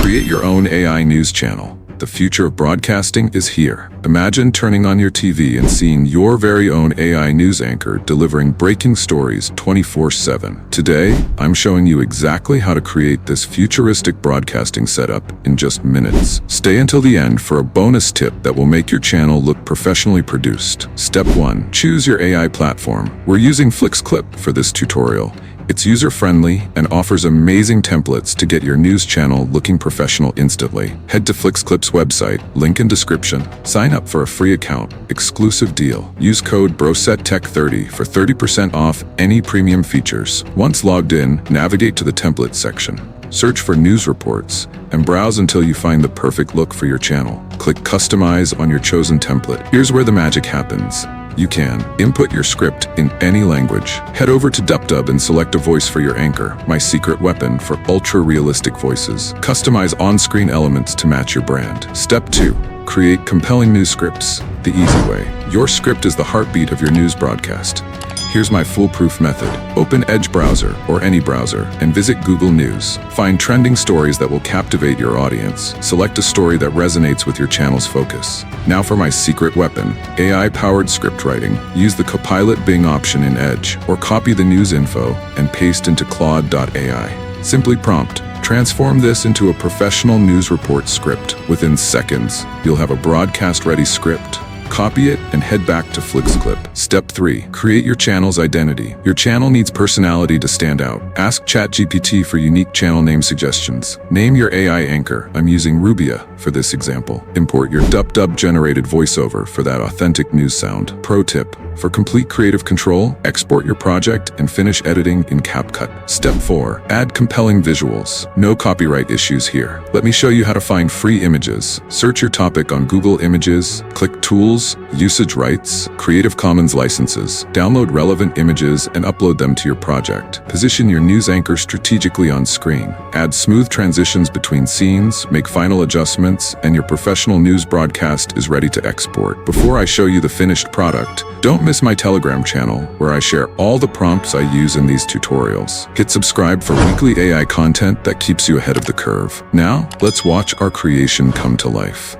Create your own AI news channel. The future of broadcasting is here. Imagine turning on your TV and seeing your very own AI news anchor delivering breaking stories 24/7. Today, I'm showing you exactly how to create this futuristic broadcasting setup in just minutes. Stay until the end for a bonus tip that will make your channel look professionally produced. Step 1. Choose your AI platform. We're using FlixClip for this tutorial. It's user-friendly and offers amazing templates to get your news channel looking professional instantly. Head to FlixClip's website, link in description. Sign up for a free account. Exclusive deal. Use code BROSETTECH30 for 30% off any premium features. Once logged in, navigate to the template section. Search for news reports and browse until you find the perfect look for your channel. Click Customize on your chosen template. Here's where the magic happens. You can input your script in any language. Head over to Dupdub and select a voice for your anchor, my secret weapon for ultra-realistic voices. Customize on-screen elements to match your brand. Step 2. Create compelling news scripts the easy way. Your script is the heartbeat of your news broadcast. Here's my foolproof method. Open Edge browser or any browser and visit Google News. Find trending stories that will captivate your audience. Select a story that resonates with your channel's focus. Now for my secret weapon, AI-powered script writing. Use the Copilot Bing option in Edge or copy the news info and paste into Claude.ai. Simply prompt, transform this into a professional news report script. Within seconds, you'll have a broadcast-ready script. Copy it and head back to FlixClip. Step 3. Create your channel's identity. Your channel needs personality to stand out. Ask ChatGPT for unique channel name suggestions. Name your AI anchor. I'm using Rubia for this example. Import your Dupdub generated voiceover for that authentic news sound. Pro tip: for complete creative control, export your project and finish editing in CapCut. Step 4. Add compelling visuals. No copyright issues here. Let me show you how to find free images. Search your topic on Google Images, click Tools, Usage Rights, Creative Commons licenses. Download relevant images and upload them to your project. Position your news anchor strategically on screen. Add smooth transitions between scenes, make final adjustments, and your professional news broadcast is ready to export. Before I show you the finished product, don't miss my Telegram channel, where I share all the prompts I use in these tutorials. Hit subscribe for weekly AI content that keeps you ahead of the curve. Now, let's watch our creation come to life.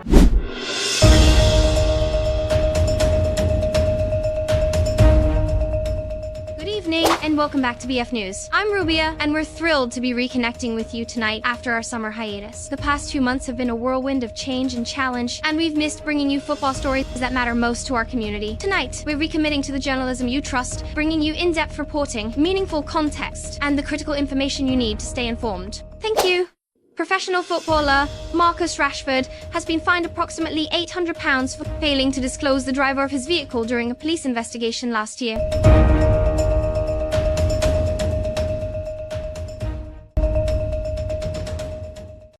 And welcome back to BF News. I'm Rubia, and we're thrilled to be reconnecting with you tonight after our summer hiatus. The past 2 months have been a whirlwind of change and challenge, and we've missed bringing you football stories that matter most to our community. Tonight, we're recommitting to the journalism you trust, bringing you in-depth reporting, meaningful context, and the critical information you need to stay informed. Thank you. Professional footballer Marcus Rashford has been fined approximately £800 for failing to disclose the driver of his vehicle during a police investigation last year.